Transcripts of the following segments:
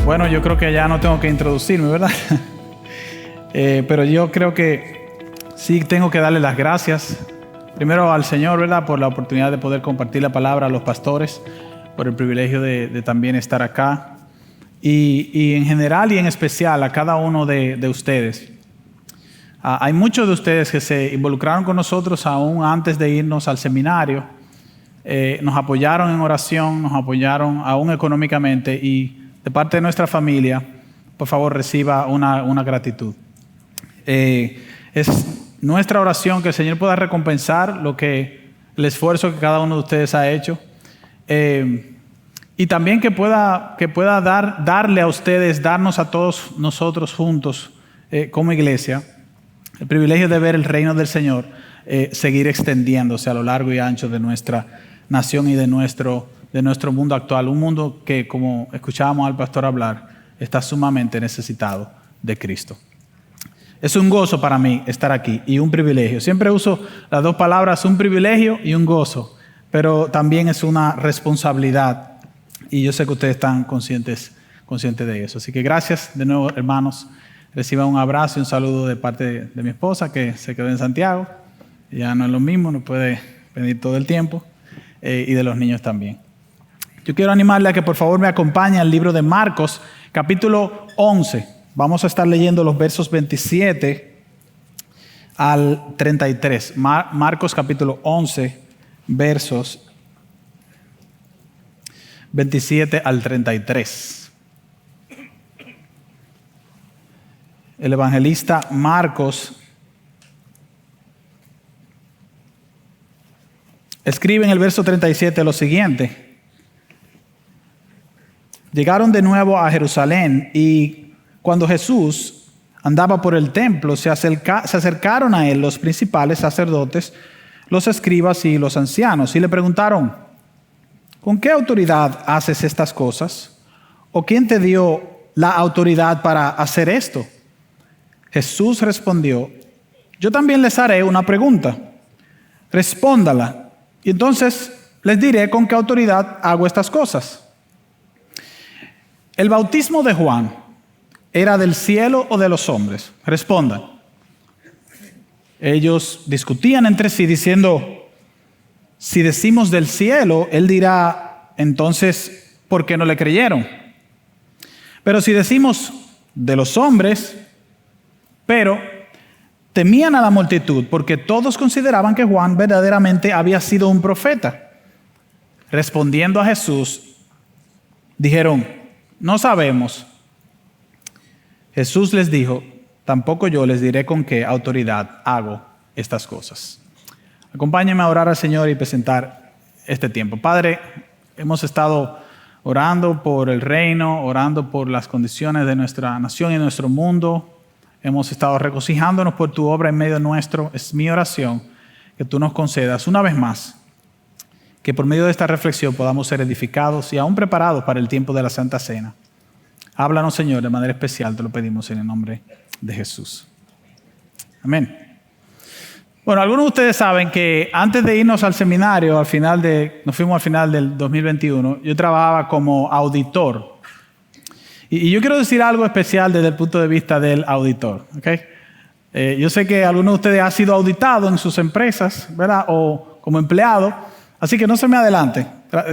Bueno, yo creo que ya no tengo que introducirme, ¿verdad? Pero yo creo que sí tengo que darle las gracias primero al Señor, ¿verdad? Por la oportunidad de poder compartir la palabra a los pastores, por el privilegio de también estar acá. Y en general y en especial a cada uno de ustedes. Hay muchos de ustedes que se involucraron con nosotros aún antes de irnos al seminario. Nos apoyaron en oración, nos apoyaron aún económicamente, y de parte de nuestra familia, por favor, reciba una gratitud. Es nuestra oración que el Señor pueda recompensar el esfuerzo que cada uno de ustedes ha hecho, y también que pueda darle a ustedes, darnos a todos nosotros juntos como iglesia, el privilegio de ver el reino del Señor seguir extendiéndose a lo largo y ancho de nuestra nación y de nuestro mundo actual. Un mundo que, como escuchábamos al pastor hablar, está sumamente necesitado de Cristo. Es un gozo para mí estar aquí y un privilegio. Siempre uso las dos palabras, un privilegio y un gozo, pero también es una responsabilidad, y yo sé que ustedes están conscientes de eso. Así que gracias de nuevo, hermanos. Reciban un abrazo y un saludo de parte de mi esposa, que se quedó en Santiago. Ya no es lo mismo, no puede venir todo el tiempo, y de los niños también. Yo quiero animarle a que por favor me acompañe al libro de Marcos, capítulo 11. Vamos a estar leyendo los versos 27 al 33. Marcos capítulo 11, versos 27 al 33. El evangelista Marcos escribe en el verso 37 lo siguiente: llegaron de nuevo a Jerusalén, y cuando Jesús andaba por el templo, se acercaron a él los principales sacerdotes, los escribas y los ancianos, y le preguntaron: ¿con qué autoridad haces estas cosas? ¿O quién te dio la autoridad para hacer esto? Jesús respondió: yo también les haré una pregunta. Respóndala, y entonces les diré con qué autoridad hago estas cosas. ¿El bautismo de Juan era del cielo o de los hombres? Respondan. Ellos discutían entre sí diciendo: si decimos del cielo, él dirá, entonces, ¿por qué no le creyeron? Pero si decimos de los hombres, pero temían a la multitud, porque todos consideraban que Juan verdaderamente había sido un profeta. Respondiendo a Jesús, dijeron: no sabemos. Jesús les dijo: tampoco yo les diré con qué autoridad hago estas cosas. Acompáñenme a orar al Señor y presentar este tiempo. Padre, hemos estado orando por el reino, orando por las condiciones de nuestra nación y nuestro mundo. Hemos estado regocijándonos por tu obra en medio nuestro. Es mi oración que tú nos concedas una vez más que por medio de esta reflexión podamos ser edificados y aún preparados para el tiempo de la Santa Cena. Háblanos, Señor, de manera especial, te lo pedimos en el nombre de Jesús. Amén. Bueno, algunos de ustedes saben que antes de irnos al seminario, nos fuimos al final del 2021, yo trabajaba como auditor. Y yo quiero decir algo especial desde el punto de vista del auditor, ¿okay? Yo sé que algunos de ustedes han sido auditados en sus empresas, ¿verdad? O como empleado, así que no se me adelante.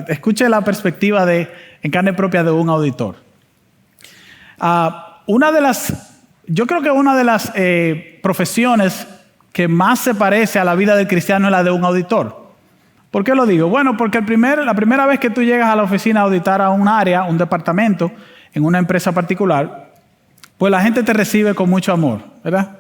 Escuche la perspectiva en carne propia de un auditor. Yo creo que una de las profesiones que más se parece a la vida del cristiano es la de un auditor. ¿Por qué lo digo? Bueno, porque la primera vez que tú llegas a la oficina a auditar a un área, un departamento, en una empresa particular, pues la gente te recibe con mucho amor, ¿verdad?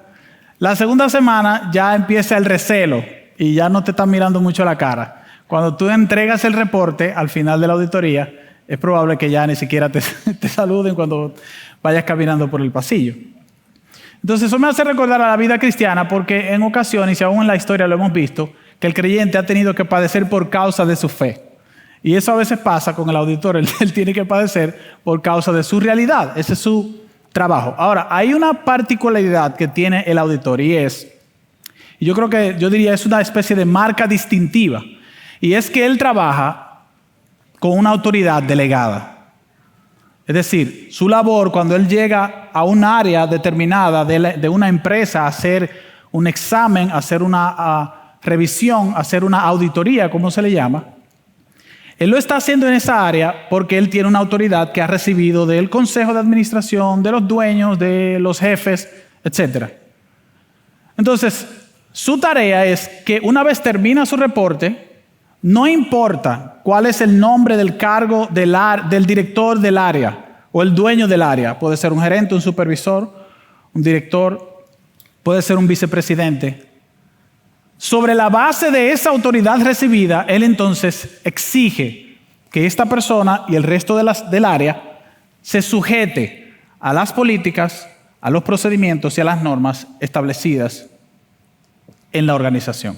La segunda semana ya empieza el recelo y ya no te están mirando mucho la cara. Cuando tú entregas el reporte al final de la auditoría, es probable que ya ni siquiera te saluden cuando vayas caminando por el pasillo. Entonces eso me hace recordar a la vida cristiana, porque en ocasiones, y aún en la historia lo hemos visto, que el creyente ha tenido que padecer por causa de su fe. Y eso a veces pasa con el auditor. Él tiene que padecer por causa de su realidad. Ese es su trabajo. Ahora, hay una particularidad que tiene el auditor, y yo diría es una especie de marca distintiva. Y es que él trabaja con una autoridad delegada. Es decir, su labor cuando él llega a un área determinada de una empresa a hacer un examen, a hacer una revisión, a hacer una auditoría, como se le llama, él lo está haciendo en esa área porque él tiene una autoridad que ha recibido del consejo de administración, de los dueños, de los jefes, etc. Entonces, su tarea es que una vez termina su reporte, no importa cuál es el nombre del cargo del director del área o el dueño del área. Puede ser un gerente, un supervisor, un director, puede ser un vicepresidente. Sobre la base de esa autoridad recibida, él entonces exige que esta persona y el resto del área se sujete a las políticas, a los procedimientos y a las normas establecidas en la organización.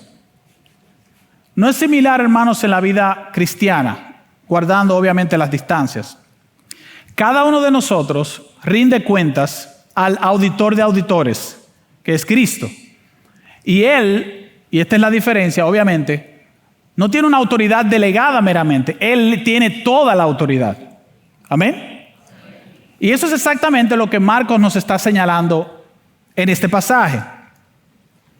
No es similar, hermanos, en la vida cristiana, guardando obviamente las distancias. Cada uno de nosotros rinde cuentas al auditor de auditores, que es Cristo. Y Él, y esta es la diferencia, obviamente, no tiene una autoridad delegada meramente. Él tiene toda la autoridad. ¿Amén? Y eso es exactamente lo que Marcos nos está señalando en este pasaje.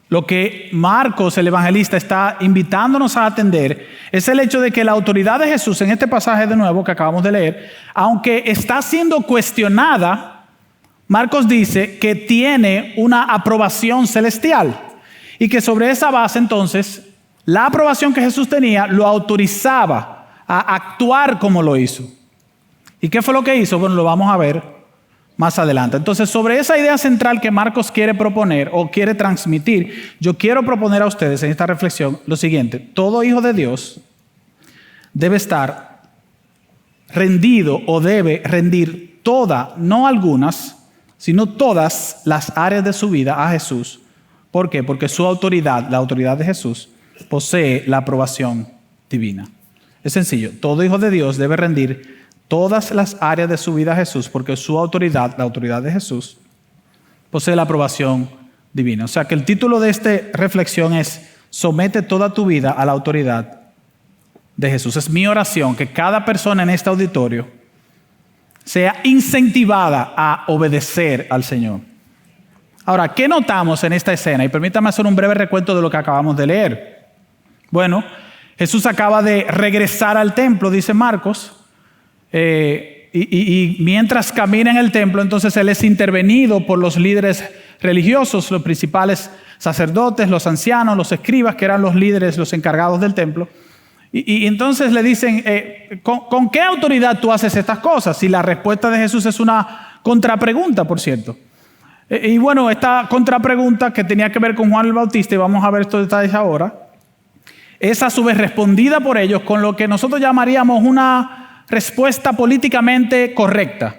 Lo que Marcos, el evangelista, está invitándonos a atender es el hecho de que la autoridad de Jesús, en este pasaje de nuevo que acabamos de leer, aunque está siendo cuestionada, Marcos dice que tiene una aprobación celestial y que sobre esa base entonces la aprobación que Jesús tenía lo autorizaba a actuar como lo hizo. ¿Y qué fue lo que hizo? Bueno, lo vamos a ver más adelante. Entonces, sobre esa idea central que Marcos quiere proponer o quiere transmitir, yo quiero proponer a ustedes en esta reflexión lo siguiente: todo hijo de Dios debe estar rendido o debe rendir no algunas, sino todas las áreas de su vida a Jesús. ¿Por qué? Porque su autoridad, la autoridad de Jesús, posee la aprobación divina. Es sencillo, todo hijo de Dios debe rendir todas las áreas de su vida a Jesús, porque su autoridad, la autoridad de Jesús, posee la aprobación divina. O sea que el título de esta reflexión es: somete toda tu vida a la autoridad de Jesús. Es mi oración que cada persona en este auditorio sea incentivada a obedecer al Señor. Ahora, ¿qué notamos en esta escena? Y permítame hacer un breve recuento de lo que acabamos de leer. Bueno, Jesús acaba de regresar al templo, dice Marcos, y mientras camina en el templo, entonces Él es intervenido por los líderes religiosos, los principales sacerdotes, los ancianos, los escribas, que eran los líderes, los encargados del templo. Y entonces le dicen, ¿con qué autoridad tú haces estas cosas? Y la respuesta de Jesús es una contrapregunta, por cierto. Y bueno, esta contrapregunta que tenía que ver con Juan el Bautista, y vamos a ver estos detalles ahora, es a su vez respondida por ellos con lo que nosotros llamaríamos una respuesta políticamente correcta.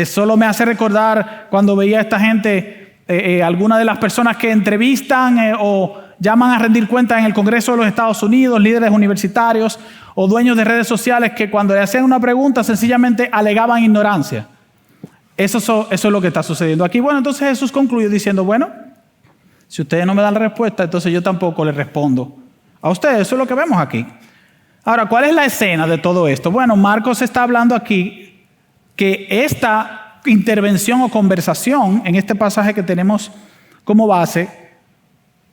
Solo me hace recordar cuando veía a esta gente, algunas de las personas que entrevistan o llaman a rendir cuentas en el Congreso de los Estados Unidos, líderes universitarios o dueños de redes sociales, que cuando le hacían una pregunta sencillamente alegaban ignorancia. Eso es lo que está sucediendo aquí. Bueno, entonces Jesús concluye diciendo, bueno, si ustedes no me dan la respuesta, entonces yo tampoco les respondo a ustedes. Eso es lo que vemos aquí. Ahora, ¿cuál es la escena de todo esto? Bueno, Marcos está hablando aquí que esta intervención o conversación en este pasaje que tenemos como base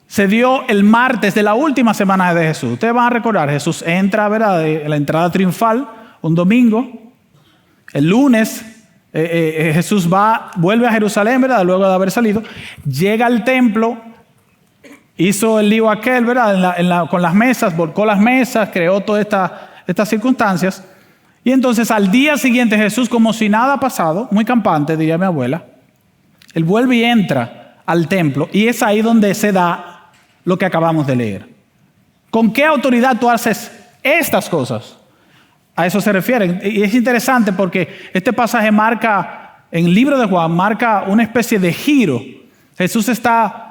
se dio el martes de la última semana de Jesús. Ustedes van a recordar, Jesús entra, ¿verdad?, de la entrada triunfal un domingo. El lunes Jesús vuelve a Jerusalén, ¿verdad?, luego de haber salido, llega al templo. Hizo el lío aquel, ¿verdad? Con las mesas, volcó las mesas, creó todas estas circunstancias. Y entonces al día siguiente Jesús, como si nada ha pasado, muy campante, diría mi abuela, Él vuelve y entra al templo. Y es ahí donde se da lo que acabamos de leer. ¿Con qué autoridad tú haces estas cosas? A eso se refieren. Y es interesante porque este pasaje marca, en el libro de Juan, marca una especie de giro. Jesús está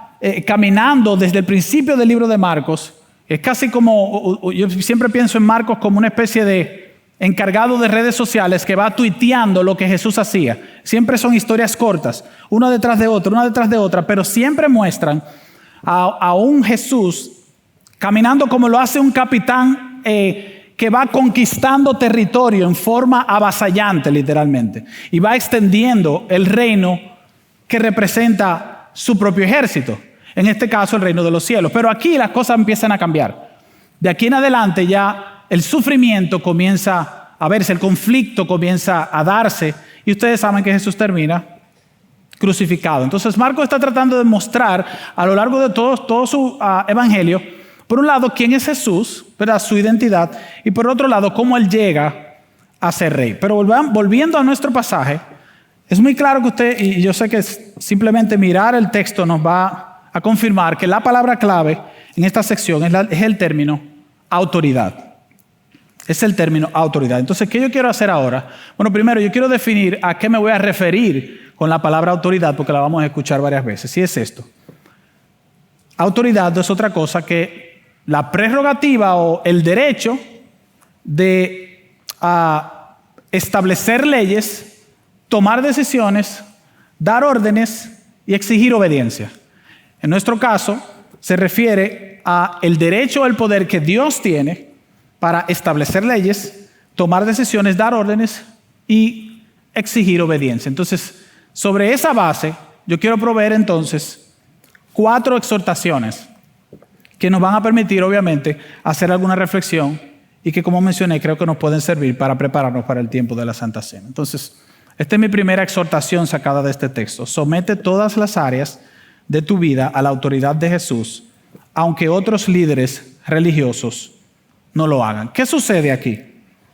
caminando desde el principio del libro de Marcos. Es casi como, yo siempre pienso en Marcos como una especie de encargado de redes sociales que va tuiteando lo que Jesús hacía. Siempre son historias cortas, una detrás de otra, pero siempre muestran a un Jesús caminando como lo hace un capitán que va conquistando territorio en forma avasallante, literalmente, y va extendiendo el reino que representa su propio ejército, en este caso el reino de los cielos. Pero aquí las cosas empiezan a cambiar. De aquí en adelante ya el sufrimiento comienza a verse, el conflicto comienza a darse, y ustedes saben que Jesús termina crucificado. Entonces Marcos está tratando de mostrar a lo largo de todo su evangelio, por un lado, quién es Jesús, ¿verdad? Su identidad, y por otro lado, cómo Él llega a ser rey. Pero volviendo a nuestro pasaje, es muy claro que usted, y yo sé que simplemente mirar el texto nos va a confirmar que la palabra clave en esta sección es el término autoridad. Es el término autoridad. Entonces, ¿qué yo quiero hacer ahora? Bueno, primero yo quiero definir a qué me voy a referir con la palabra autoridad, porque la vamos a escuchar varias veces. Y es esto. Autoridad no es otra cosa que la prerrogativa o el derecho de establecer leyes, tomar decisiones, dar órdenes y exigir obediencia. En nuestro caso, se refiere a el derecho o el poder que Dios tiene para establecer leyes, tomar decisiones, dar órdenes y exigir obediencia. Entonces, sobre esa base, yo quiero proveer entonces 4 exhortaciones que nos van a permitir, obviamente, hacer alguna reflexión y que, como mencioné, creo que nos pueden servir para prepararnos para el tiempo de la Santa Cena. Entonces, esta es mi primera exhortación sacada de este texto. Somete todas las áreas de tu vida a la autoridad de Jesús, aunque otros líderes religiosos no lo hagan. ¿Qué sucede aquí?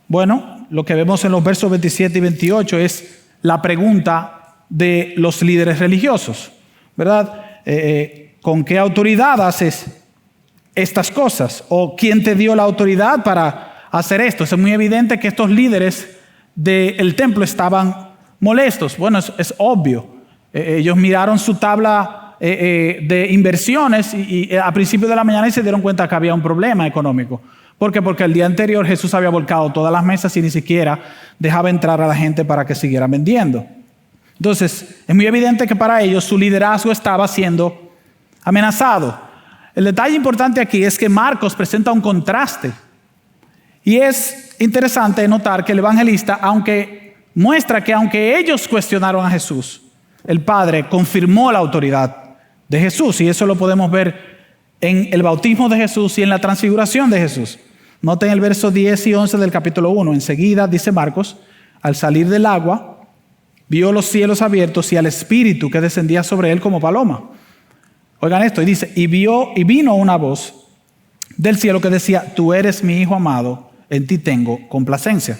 Bueno, lo que vemos en los versos 27 y 28 es la pregunta de los líderes religiosos, ¿verdad? ¿Con qué autoridad haces estas cosas? ¿O quién te dio la autoridad para hacer esto? Es muy evidente que estos líderes del templo estaban molestos. Bueno, es obvio. Ellos miraron su tabla de inversiones y a principios de la mañana y se dieron cuenta que había un problema económico. ¿Por qué? Porque el día anterior Jesús había volcado todas las mesas y ni siquiera dejaba entrar a la gente para que siguieran vendiendo. Entonces, es muy evidente que para ellos su liderazgo estaba siendo amenazado. El detalle importante aquí es que Marcos presenta un contraste. Y es interesante notar que el evangelista, muestra que aunque ellos cuestionaron a Jesús, el Padre confirmó la autoridad de Jesús. Y eso lo podemos ver en el bautismo de Jesús y en la transfiguración de Jesús. Noten el verso 10 y 11 del capítulo 1. Enseguida, dice Marcos, al salir del agua, vio los cielos abiertos y al Espíritu que descendía sobre él como paloma. Oigan esto, y dice, y vino una voz del cielo que decía, tú eres mi Hijo amado, en ti tengo complacencia.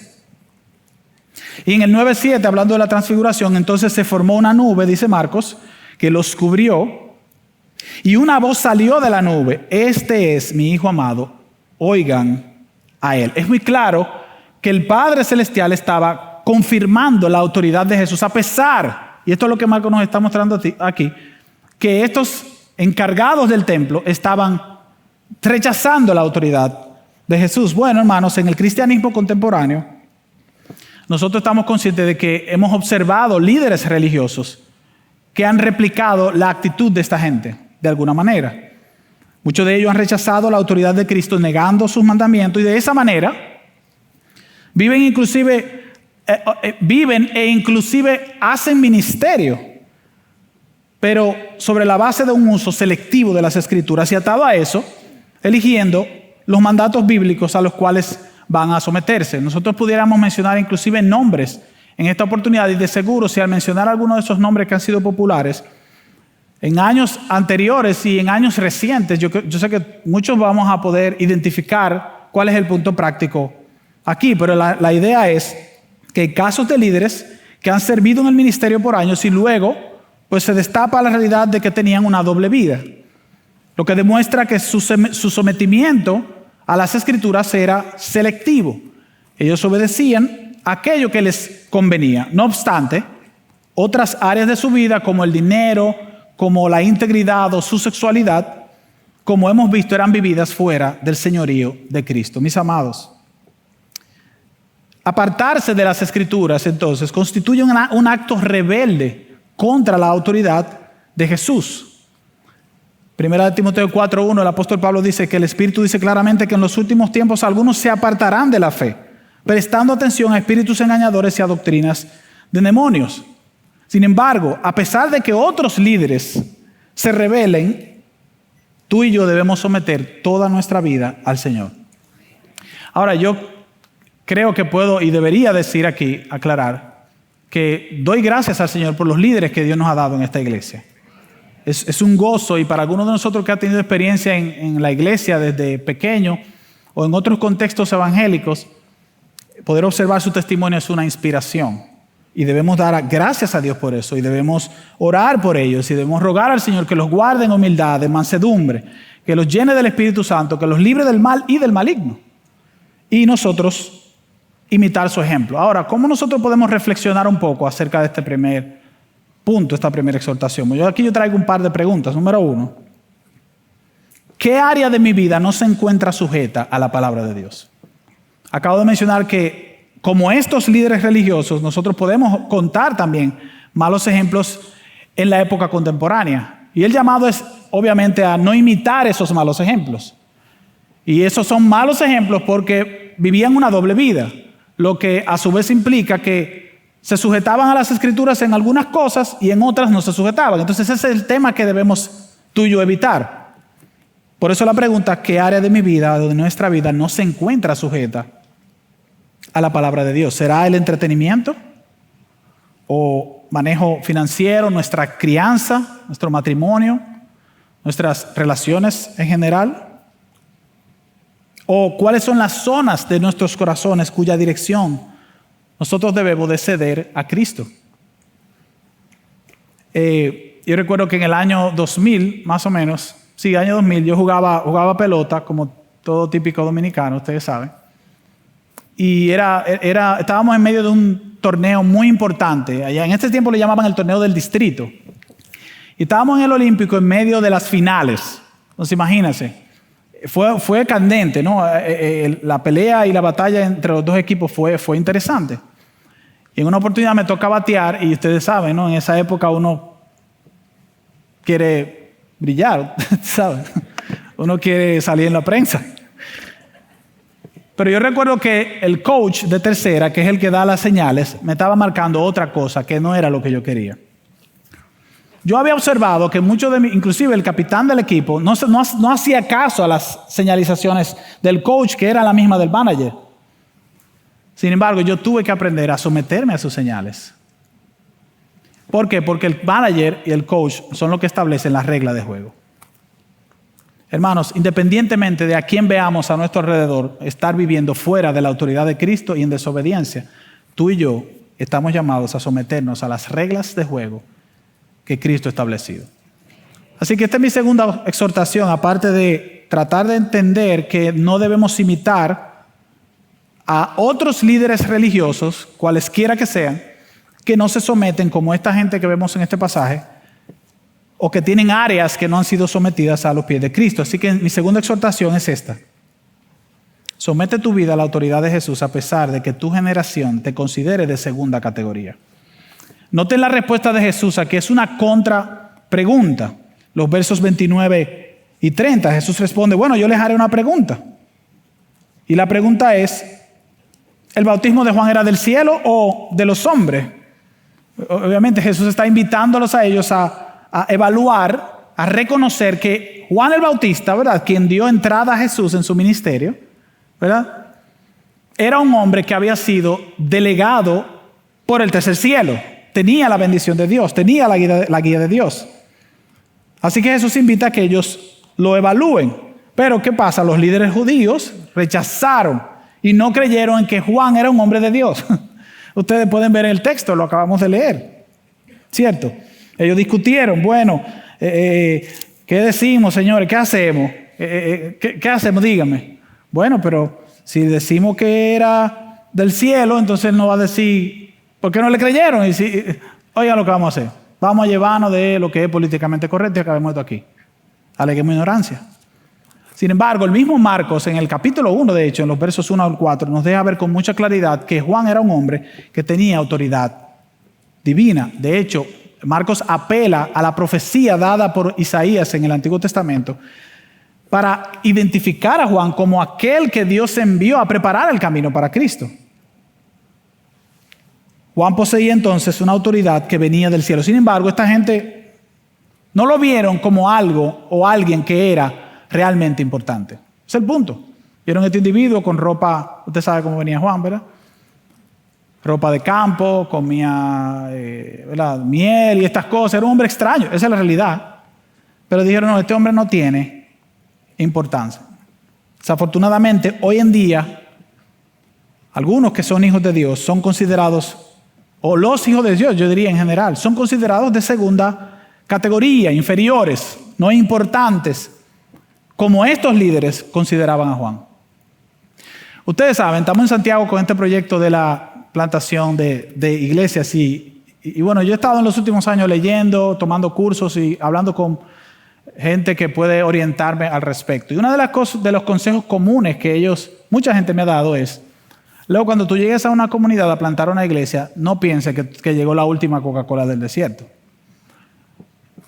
Y en el 9:7, hablando de la transfiguración, entonces se formó una nube, dice Marcos, que los cubrió, y una voz salió de la nube, este es mi Hijo amado, oigan a él. Es muy claro que el Padre Celestial estaba confirmando la autoridad de Jesús, a pesar, y esto es lo que Marcos nos está mostrando aquí, que estos encargados del templo estaban rechazando la autoridad de Jesús. Bueno, hermanos, en el cristianismo contemporáneo, nosotros estamos conscientes de que hemos observado líderes religiosos que han replicado la actitud de esta gente, de alguna manera. Muchos de ellos han rechazado la autoridad de Cristo, negando sus mandamientos, y de esa manera viven e inclusive hacen ministerio, pero sobre la base de un uso selectivo de las Escrituras y atado a eso, eligiendo los mandatos bíblicos a los cuales van a someterse. Nosotros pudiéramos mencionar inclusive nombres en esta oportunidad, y de seguro si al mencionar algunos de esos nombres que han sido populares en años anteriores y en años recientes, yo sé que muchos vamos a poder identificar cuál es el punto práctico aquí, pero la idea es que hay casos de líderes que han servido en el ministerio por años y luego pues se destapa la realidad de que tenían una doble vida, lo que demuestra que su sometimiento a las Escrituras era selectivo. Ellos obedecían aquello que les convenía. No obstante, otras áreas de su vida, como el dinero, como la integridad o su sexualidad, como hemos visto, eran vividas fuera del señorío de Cristo. Mis amados, apartarse de las Escrituras, entonces, constituye un acto rebelde contra la autoridad de Jesús. Primera de Timoteo 4:1, el apóstol Pablo dice que el Espíritu dice claramente que en los últimos tiempos algunos se apartarán de la fe, prestando atención a espíritus engañadores y a doctrinas de demonios. Sin embargo, a pesar de que otros líderes se rebelen, tú y yo debemos someter toda nuestra vida al Señor. Ahora, yo creo que puedo y debería decir aquí, aclarar, que doy gracias al Señor por los líderes que Dios nos ha dado en esta iglesia. Es un gozo, y para algunos de nosotros que ha tenido experiencia en la iglesia desde pequeño o en otros contextos evangélicos, poder observar su testimonio es una inspiración. Y debemos dar gracias a Dios por eso, y debemos orar por ellos, y debemos rogar al Señor que los guarde en humildad, de mansedumbre, que los llene del Espíritu Santo, que los libre del mal y del maligno. Y nosotros imitar su ejemplo. Ahora, ¿cómo nosotros podemos reflexionar un poco acerca de este primer punto, esta primera exhortación? Aquí yo traigo un par de preguntas. Número 1, ¿qué área de mi vida no se encuentra sujeta a la palabra de Dios? Acabo de mencionar que como estos líderes religiosos, nosotros podemos contar también malos ejemplos en la época contemporánea. Y el llamado es obviamente a no imitar esos malos ejemplos. Y esos son malos ejemplos porque vivían una doble vida, lo que a su vez implica que se sujetaban a las Escrituras en algunas cosas y en otras no se sujetaban. Entonces ese es el tema que debemos tú y yo evitar. Por eso la pregunta, ¿qué área de mi vida, de nuestra vida, no se encuentra sujeta a la palabra de Dios? ¿Será el entretenimiento? ¿O manejo financiero, nuestra crianza, nuestro matrimonio, nuestras relaciones en general? ¿O cuáles son las zonas de nuestros corazones cuya dirección nosotros debemos de ceder a Cristo? Yo recuerdo que en el año 2000, más o menos, sí, año 2000, yo jugaba pelota, como todo típico dominicano, ustedes saben. Y estábamos en medio de un torneo muy importante. Allá en este tiempo le llamaban el torneo del distrito. Y estábamos en el Olímpico en medio de las finales. Entonces imagínense, fue candente, ¿no? La pelea y la batalla entre los dos equipos fue interesante. Y en una oportunidad me toca batear, y ustedes saben, ¿no? En esa época uno quiere brillar, ¿saben? Uno quiere salir en la prensa. Pero yo recuerdo que el coach de tercera, que es el que da las señales, me estaba marcando otra cosa que no era lo que yo quería. Yo había observado que inclusive el capitán del equipo, no hacía caso a las señalizaciones del coach, que era la misma del manager. Sin embargo, yo tuve que aprender a someterme a sus señales. ¿Por qué? Porque el manager y el coach son los que establecen las reglas de juego. Hermanos, independientemente de a quién veamos a nuestro alrededor estar viviendo fuera de la autoridad de Cristo y en desobediencia, tú y yo estamos llamados a someternos a las reglas de juego que Cristo ha establecido. Así que esta es mi segunda exhortación, aparte de tratar de entender que no debemos imitar a otros líderes religiosos, cualesquiera que sean, que no se someten como esta gente que vemos en este pasaje, o que tienen áreas que no han sido sometidas a los pies de Cristo. Así que mi segunda exhortación es esta. Somete tu vida a la autoridad de Jesús a pesar de que tu generación te considere de segunda categoría. Noten la respuesta de Jesús aquí, es una contrapregunta. Los versos 29 y 30, Jesús responde, bueno, yo les haré una pregunta. Y la pregunta es, ¿el bautismo de Juan era del cielo o de los hombres? Obviamente Jesús está invitándolos a ellos a evaluar, a reconocer que Juan el Bautista, ¿verdad?, quien dio entrada a Jesús en su ministerio, ¿verdad?, era un hombre que había sido delegado por el tercer cielo. Tenía la bendición de Dios, tenía la guía de Dios. Así que Jesús invita a que ellos lo evalúen. Pero ¿qué pasa? Los líderes judíos rechazaron y no creyeron en que Juan era un hombre de Dios. Ustedes pueden ver en el texto, lo acabamos de leer, ¿cierto? Ellos discutieron, bueno, ¿qué decimos, señores? ¿Qué hacemos? ¿Qué hacemos? Dígame. Bueno, pero si decimos que era del cielo, entonces él nos va a decir, ¿por qué no le creyeron? Y si, oigan lo que vamos a hacer. Vamos a llevarnos de lo que es políticamente correcto y acabemos esto aquí. Aleguemos ignorancia. Sin embargo, el mismo Marcos, en el capítulo 1, de hecho, en los versos 1 al 4, nos deja ver con mucha claridad que Juan era un hombre que tenía autoridad divina. De hecho, Marcos apela a la profecía dada por Isaías en el Antiguo Testamento para identificar a Juan como aquel que Dios envió a preparar el camino para Cristo. Juan poseía entonces una autoridad que venía del cielo. Sin embargo, esta gente no lo vieron como algo o alguien que era realmente importante. Ese es el punto. Vieron a este individuo con ropa, usted sabe cómo venía Juan, ¿verdad? Ropa de campo, comía miel y estas cosas. Era un hombre extraño, esa es la realidad. Pero dijeron, no, este hombre no tiene importancia. Desafortunadamente, hoy en día, algunos que son hijos de Dios son considerados, o los hijos de Dios, yo diría en general, son considerados de segunda categoría, inferiores, no importantes, como estos líderes consideraban a Juan. Ustedes saben, estamos en Santiago con este proyecto de la plantación de iglesias y bueno, yo he estado en los últimos años leyendo, tomando cursos y hablando con gente que puede orientarme al respecto. Y una de las cosas, de los consejos comunes que mucha gente me ha dado es, luego cuando tú llegues a una comunidad a plantar una iglesia, no pienses que llegó la última Coca-Cola del desierto.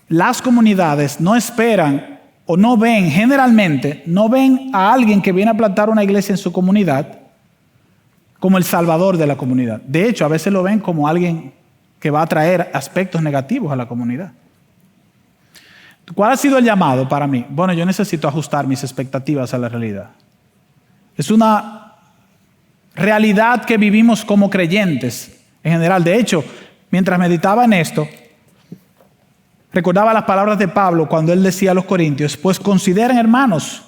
Las comunidades no esperan o no ven, generalmente, no ven a alguien que viene a plantar una iglesia en su comunidad como el salvador de la comunidad. De hecho, a veces lo ven como alguien que va a traer aspectos negativos a la comunidad. ¿Cuál ha sido el llamado para mí? Bueno, yo necesito ajustar mis expectativas a la realidad. Es una realidad que vivimos como creyentes en general. De hecho, mientras meditaba en esto, recordaba las palabras de Pablo cuando él decía a los corintios, pues consideren, hermanos,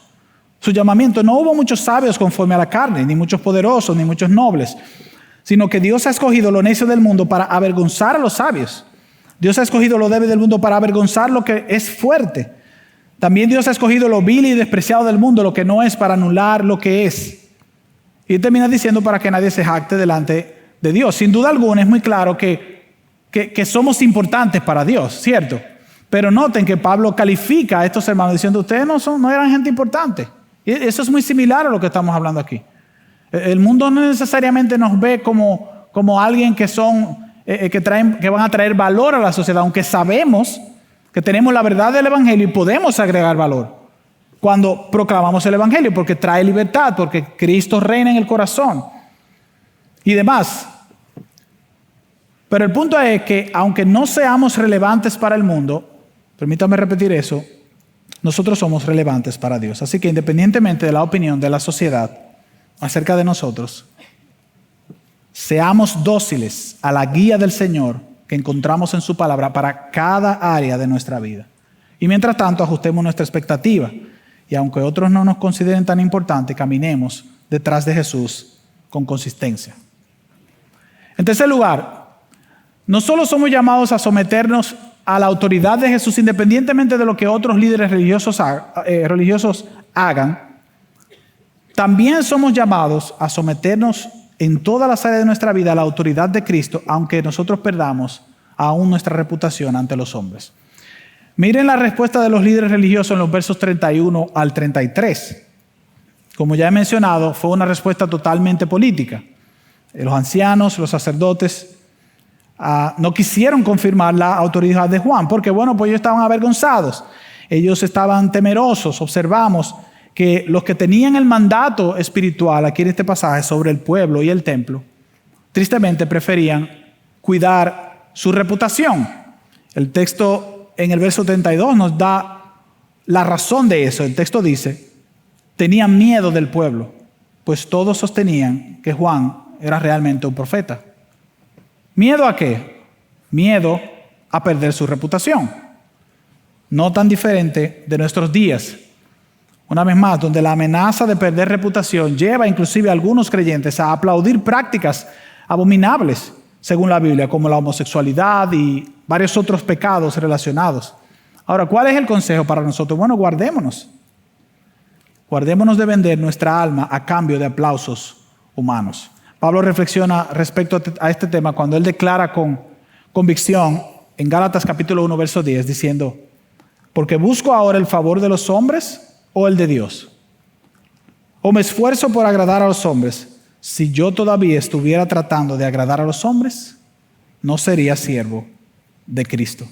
su llamamiento. No hubo muchos sabios conforme a la carne, ni muchos poderosos, ni muchos nobles, sino que Dios ha escogido lo necio del mundo para avergonzar a los sabios. Dios ha escogido lo débil del mundo para avergonzar lo que es fuerte. También Dios ha escogido lo vil y despreciado del mundo, lo que no es, para anular lo que es. Y termina diciendo para que nadie se jacte delante de Dios. Sin duda alguna es muy claro que somos importantes para Dios, ¿cierto? Pero noten que Pablo califica a estos hermanos diciendo, ustedes no eran gente importante. Y eso es muy similar a lo que estamos hablando aquí. El mundo no necesariamente nos ve como alguien que van a traer valor a la sociedad, aunque sabemos que tenemos la verdad del Evangelio y podemos agregar valor cuando proclamamos el Evangelio, porque trae libertad, porque Cristo reina en el corazón y demás. Pero el punto es que aunque no seamos relevantes para el mundo, permítame repetir eso, nosotros somos relevantes para Dios. Así que independientemente de la opinión de la sociedad acerca de nosotros, seamos dóciles a la guía del Señor que encontramos en su palabra para cada área de nuestra vida. Y mientras tanto, ajustemos nuestra expectativa. Y aunque otros no nos consideren tan importantes, caminemos detrás de Jesús con consistencia. En tercer lugar, no solo somos llamados a someternos a la autoridad de Jesús independientemente de lo que otros líderes religiosos hagan, también somos llamados a someternos en todas las áreas de nuestra vida a la autoridad de Cristo, aunque nosotros perdamos aún nuestra reputación ante los hombres. Miren la respuesta de los líderes religiosos en los versos 31 al 33. Como ya he mencionado, fue una respuesta totalmente política. Los ancianos, los sacerdotes, no quisieron confirmar la autoridad de Juan, porque pues ellos estaban avergonzados, ellos estaban temerosos. Observamos que los que tenían el mandato espiritual aquí en este pasaje sobre el pueblo y el templo, tristemente preferían cuidar su reputación. El texto en el verso 32 nos da la razón de eso. El texto dice, tenían miedo del pueblo, pues todos sostenían que Juan era realmente un profeta. ¿Miedo a qué? Miedo a perder su reputación. No tan diferente de nuestros días. Una vez más, donde la amenaza de perder reputación lleva inclusive a algunos creyentes a aplaudir prácticas abominables, según la Biblia, como la homosexualidad y varios otros pecados relacionados. Ahora, ¿cuál es el consejo para nosotros? Bueno, guardémonos. Guardémonos de vender nuestra alma a cambio de aplausos humanos. Pablo reflexiona respecto a este tema cuando él declara con convicción en Gálatas capítulo 1, verso 10, diciendo, porque busco ahora el favor de los hombres o el de Dios. O me esfuerzo por agradar a los hombres. Si yo todavía estuviera tratando de agradar a los hombres, no sería siervo de Cristo.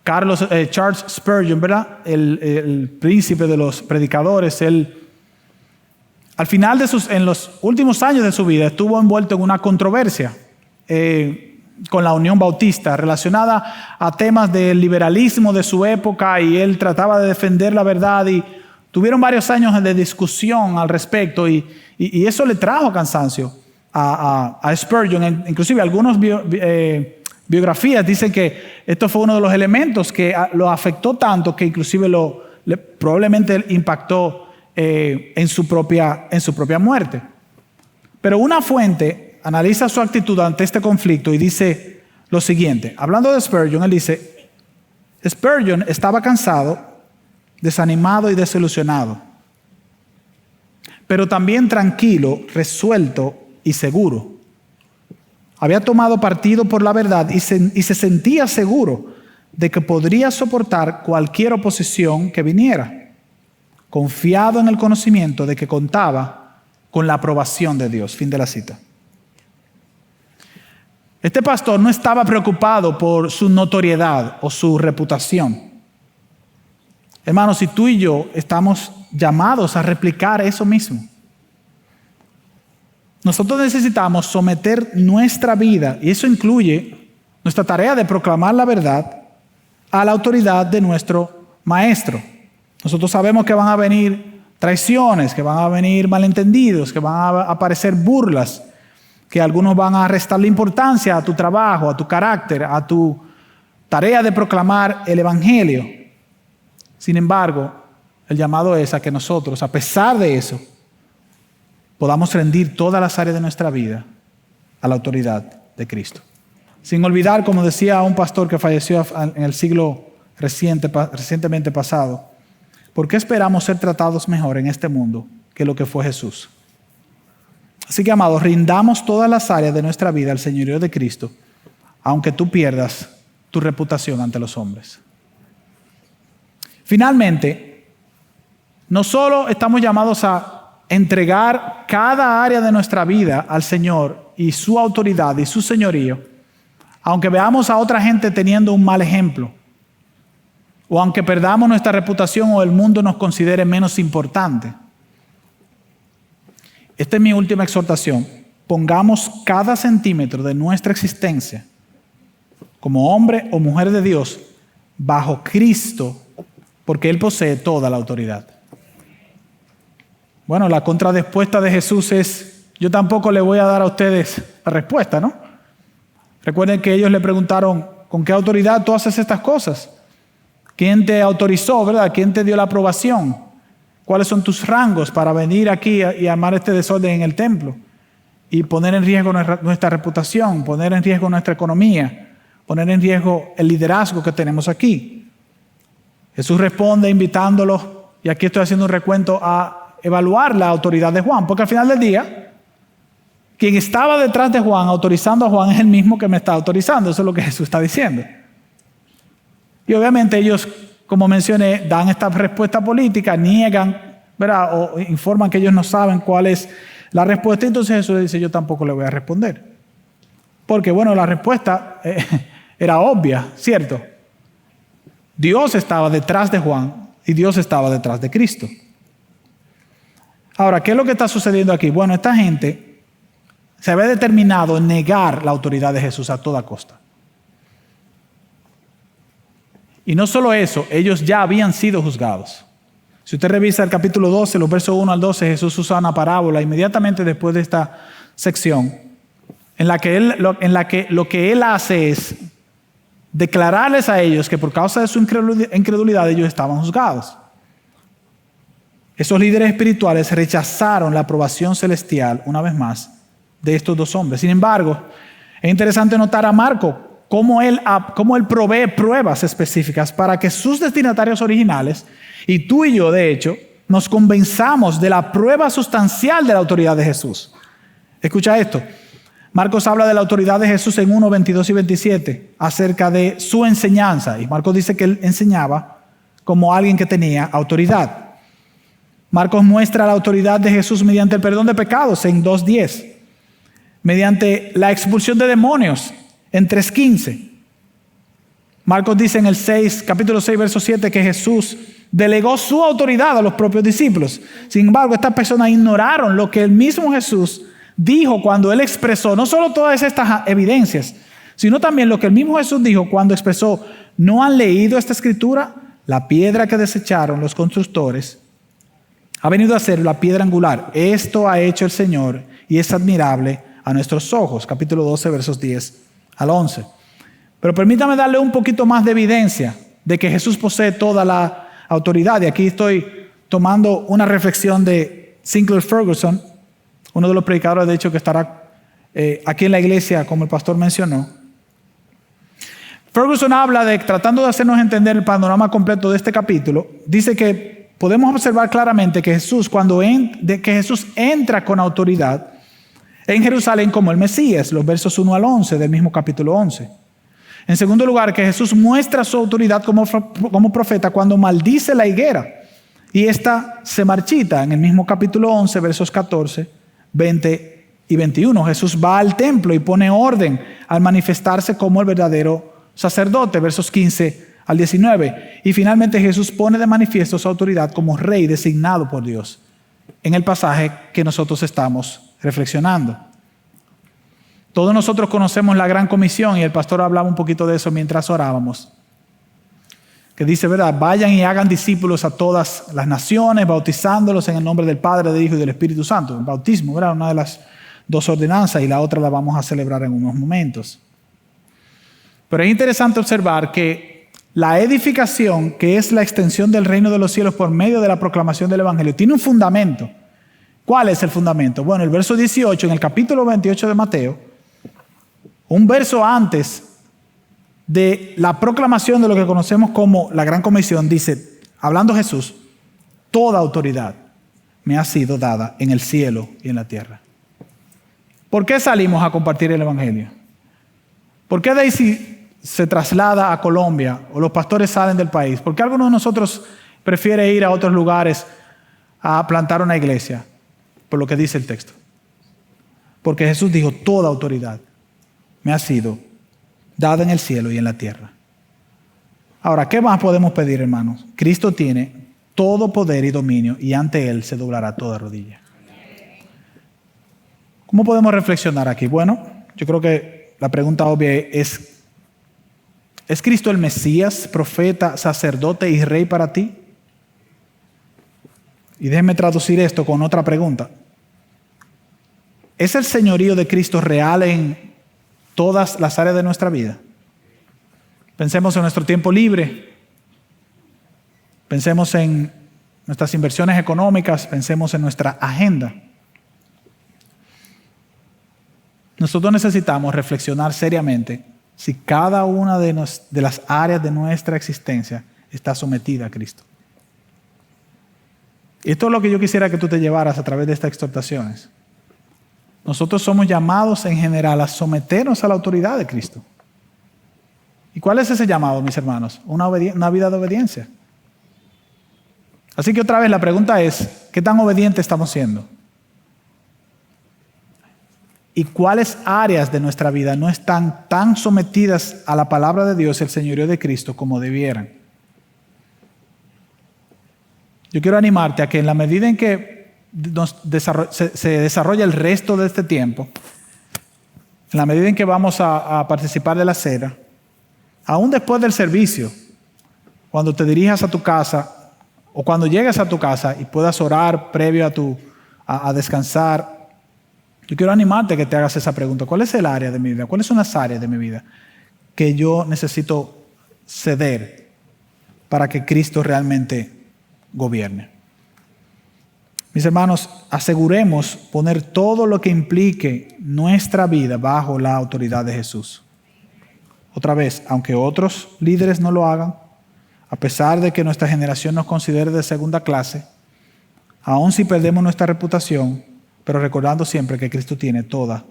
Charles Spurgeon, ¿verdad? El príncipe de los predicadores, él al final en los últimos años de su vida estuvo envuelto en una controversia con la Unión Bautista relacionada a temas del liberalismo de su época, y él trataba de defender la verdad, y tuvieron varios años de discusión al respecto, y eso le trajo cansancio a Spurgeon. Inclusive algunos biografías dicen que esto fue uno de los elementos que lo afectó tanto que inclusive probablemente impactó en su propia muerte. Pero una fuente analiza su actitud ante este conflicto y dice lo siguiente. Hablando de Spurgeon, él dice: Spurgeon estaba cansado, desanimado y desilusionado, pero también tranquilo, resuelto y seguro. Había tomado partido por la verdad y se sentía seguro de que podría soportar cualquier oposición que viniera, confiado en el conocimiento de que contaba con la aprobación de Dios. Fin de la cita. Este pastor no estaba preocupado por su notoriedad o su reputación. Hermanos, si tú y yo estamos llamados a replicar eso mismo. Nosotros necesitamos someter nuestra vida, y eso incluye nuestra tarea de proclamar la verdad, a la autoridad de nuestro maestro. Nosotros sabemos que van a venir traiciones, que van a venir malentendidos, que van a aparecer burlas, que algunos van a restarle importancia a tu trabajo, a tu carácter, a tu tarea de proclamar el evangelio. Sin embargo, el llamado es a que nosotros, a pesar de eso, podamos rendir todas las áreas de nuestra vida a la autoridad de Cristo. Sin olvidar, como decía un pastor que falleció en el siglo recientemente pasado, ¿por qué esperamos ser tratados mejor en este mundo que lo que fue Jesús? Así que, amados, rindamos todas las áreas de nuestra vida al señorío de Cristo, aunque tú pierdas tu reputación ante los hombres. Finalmente, no solo estamos llamados a entregar cada área de nuestra vida al Señor y su autoridad y su señorío, aunque veamos a otra gente teniendo un mal ejemplo, o aunque perdamos nuestra reputación o el mundo nos considere menos importante. Esta es mi última exhortación. Pongamos cada centímetro de nuestra existencia como hombre o mujer de Dios bajo Cristo, porque Él posee toda la autoridad. Bueno, la contradispuesta de Jesús es: yo tampoco le voy a dar a ustedes la respuesta, ¿no? Recuerden que ellos le preguntaron: ¿con qué autoridad tú haces estas cosas? ¿Quién te autorizó, verdad? ¿Quién te dio la aprobación? ¿Cuáles son tus rangos para venir aquí y armar este desorden en el templo? Y poner en riesgo nuestra reputación, poner en riesgo nuestra economía, poner en riesgo el liderazgo que tenemos aquí. Jesús responde invitándolos, y aquí estoy haciendo un recuento, a evaluar la autoridad de Juan, porque al final del día, quien estaba detrás de Juan, autorizando a Juan, es el mismo que me está autorizando. Eso es lo que Jesús está diciendo. Y obviamente ellos, como mencioné, dan esta respuesta política, niegan, ¿verdad? O informan que ellos no saben cuál es la respuesta. Entonces Jesús dice: yo tampoco le voy a responder. Porque, bueno, la respuesta era obvia, ¿cierto? Dios estaba detrás de Juan y Dios estaba detrás de Cristo. Ahora, ¿qué es lo que está sucediendo aquí? Bueno, esta gente se había determinado en negar la autoridad de Jesús a toda costa. Y no solo eso, ellos ya habían sido juzgados. Si usted revisa el capítulo 12, los versos 1 al 12, Jesús usa una parábola inmediatamente después de esta sección, en la que lo que Él hace es declararles a ellos que por causa de su incredulidad ellos estaban juzgados. Esos líderes espirituales rechazaron la aprobación celestial, una vez más, de estos dos hombres. Sin embargo, es interesante notar a Marco cómo él provee pruebas específicas para que sus destinatarios originales, y tú y yo, de hecho, nos convenzamos de la prueba sustancial de la autoridad de Jesús. Escucha esto. Marcos habla de la autoridad de Jesús en 1, 22 y 27, acerca de su enseñanza. Y Marcos dice que él enseñaba como alguien que tenía autoridad. Marcos muestra la autoridad de Jesús mediante el perdón de pecados en 2:10, mediante la expulsión de demonios en 3:15. Marcos dice en el capítulo 6, verso 7, que Jesús delegó su autoridad a los propios discípulos. Sin embargo, estas personas ignoraron lo que el mismo Jesús dijo cuando Él expresó no solo todas estas evidencias, sino también lo que el mismo Jesús dijo cuando expresó: ¿no han leído esta escritura? La piedra que desecharon los constructores ha venido a ser la piedra angular. Esto ha hecho el Señor y es admirable a nuestros ojos. Capítulo 12, versos 10 al 11. Pero permítame darle un poquito más de evidencia de que Jesús posee toda la autoridad. Y aquí estoy tomando una reflexión de Sinclair Ferguson, uno de los predicadores, de hecho, que estará aquí en la iglesia, como el pastor mencionó. Ferguson habla tratando de hacernos entender el panorama completo de este capítulo, dice que podemos observar claramente que Jesús entra con autoridad en Jerusalén como el Mesías, los versos 1 al 11 del mismo capítulo 11. En segundo lugar, que Jesús muestra su autoridad como profeta cuando maldice la higuera y ésta se marchita en el mismo capítulo 11, versos 14, 20 y 21. Jesús va al templo y pone orden al manifestarse como el verdadero sacerdote, versos 15 al 19. Y finalmente Jesús pone de manifiesto su autoridad como rey designado por Dios en el pasaje que nosotros estamos reflexionando. Todos nosotros conocemos la Gran Comisión y el pastor hablaba un poquito de eso mientras orábamos. Que dice, ¿verdad? Vayan y hagan discípulos a todas las naciones, bautizándolos en el nombre del Padre, del Hijo y del Espíritu Santo. El bautismo, ¿verdad? Una de las dos ordenanzas y la otra la vamos a celebrar en unos momentos. Pero es interesante observar que la edificación, que es la extensión del reino de los cielos por medio de la proclamación del Evangelio, tiene un fundamento. ¿Cuál es el fundamento? Bueno, el verso 18, en el capítulo 28 de Mateo, un verso antes de la proclamación de lo que conocemos como la Gran Comisión, dice, hablando Jesús, toda autoridad me ha sido dada en el cielo y en la tierra. ¿Por qué salimos a compartir el Evangelio? ¿Por qué Daisy se traslada a Colombia o los pastores salen del país? ¿Por qué algunos de nosotros prefiere ir a otros lugares a plantar una iglesia? Por lo que dice el texto. Porque Jesús dijo, toda autoridad me ha sido dada en el cielo y en la tierra. Ahora, ¿qué más podemos pedir, hermanos? Cristo tiene todo poder y dominio y ante Él se doblará toda rodilla. ¿Cómo podemos reflexionar aquí? Bueno, yo creo que la pregunta obvia es Cristo el Mesías, profeta, sacerdote y rey para ti? Y déjenme traducir esto con otra pregunta. ¿Es el señorío de Cristo real en todas las áreas de nuestra vida? Pensemos en nuestro tiempo libre. Pensemos en nuestras inversiones económicas. Pensemos en nuestra agenda. Nosotros necesitamos reflexionar seriamente si cada una de las áreas de nuestra existencia está sometida a Cristo. Y esto es lo que yo quisiera que tú te llevaras a través de estas exhortaciones. Nosotros somos llamados en general a someternos a la autoridad de Cristo. ¿Y cuál es ese llamado, mis hermanos? Una vida de obediencia. Así que otra vez la pregunta es, ¿qué tan obedientes estamos siendo? ¿Y cuáles áreas de nuestra vida no están tan sometidas a la palabra de Dios, el señorío de Cristo, como debieran? Yo quiero animarte a que en la medida en que se desarrolla el resto de este tiempo, en la medida en que vamos a participar de la cena, aún después del servicio, cuando te dirijas a tu casa o cuando llegues a tu casa y puedas orar previo a descansar, yo quiero animarte a que te hagas esa pregunta. ¿Cuál es el área de mi vida? ¿Cuáles son las áreas de mi vida que yo necesito ceder para que Cristo realmente gobierne? Mis hermanos, aseguremos poner todo lo que implique nuestra vida bajo la autoridad de Jesús. Otra vez, aunque otros líderes no lo hagan, a pesar de que nuestra generación nos considere de segunda clase, aun si perdemos nuestra reputación, pero recordando siempre que Cristo tiene toda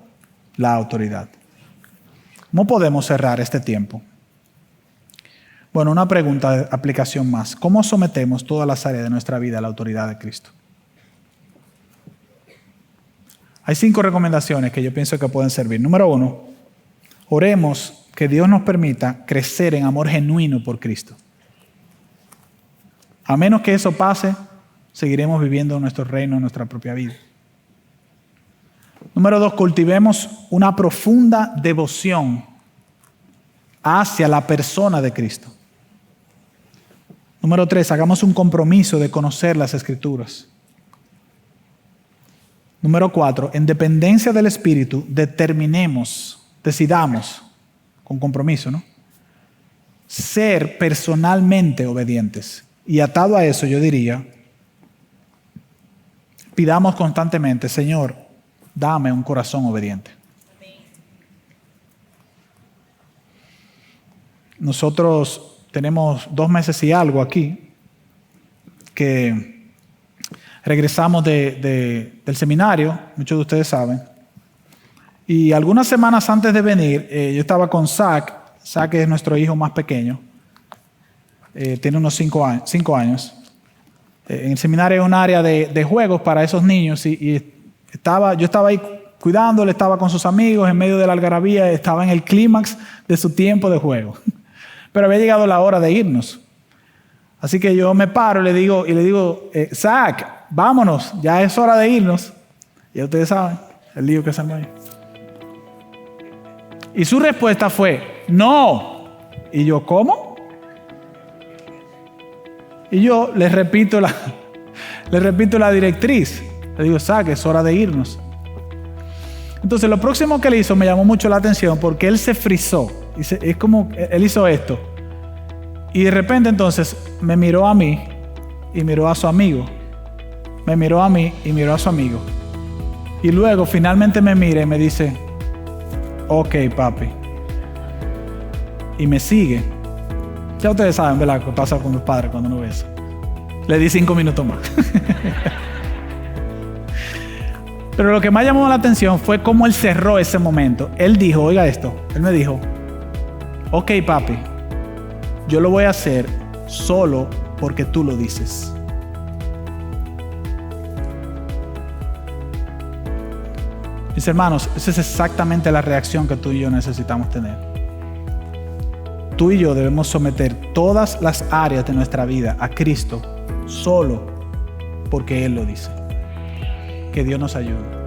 la autoridad. ¿Cómo podemos cerrar este tiempo? Bueno, una pregunta de aplicación más. ¿Cómo sometemos todas las áreas de nuestra vida a la autoridad de Cristo? Hay 5 recomendaciones que yo pienso que pueden servir. Número 1, oremos que Dios nos permita crecer en amor genuino por Cristo. A menos que eso pase, seguiremos viviendo nuestro reino en nuestra propia vida. Número 2, cultivemos una profunda devoción hacia la persona de Cristo. Número 3, hagamos un compromiso de conocer las Escrituras. Número 4, en dependencia del Espíritu, decidamos, con compromiso, ¿no?, ser personalmente obedientes. Y atado a eso, yo diría, pidamos constantemente, Señor, dame un corazón obediente. Nosotros tenemos 2 meses y algo aquí, que regresamos del seminario, muchos de ustedes saben, y algunas semanas antes de venir, yo estaba con Zach. Zach es nuestro hijo más pequeño, tiene unos 5 años. En el seminario hay un área de juegos para esos niños, y yo estaba ahí cuidándole, estaba con sus amigos en medio de la algarabía, estaba en el clímax de su tiempo de juego. Pero había llegado la hora de irnos. Así que yo me paro y le digo, Zach, vámonos, ya es hora de irnos. Ya ustedes saben, el lío que se me... Y su respuesta fue, no. Y yo, ¿cómo? Y yo le repito la directriz. Le digo, Zach, es hora de irnos. Entonces, lo próximo que él hizo me llamó mucho la atención porque él se frizó. Es como, él hizo esto. Y de repente, entonces, me miró a mí y miró a su amigo. Me miró a mí y miró a su amigo. Y luego, finalmente me mira y me dice, ok, papi. Y me sigue. Ya ustedes saben, ¿verdad?, qué pasa con los padres cuando uno ve eso. Le di 5 minutos más. Pero lo que más llamó la atención fue cómo él cerró ese momento. Él dijo, oiga esto, él me dijo, ok, papi, yo lo voy a hacer solo porque tú lo dices. Mis hermanos, esa es exactamente la reacción que tú y yo necesitamos tener. Tú y yo debemos someter todas las áreas de nuestra vida a Cristo solo porque Él lo dice. Que Dios nos ayude.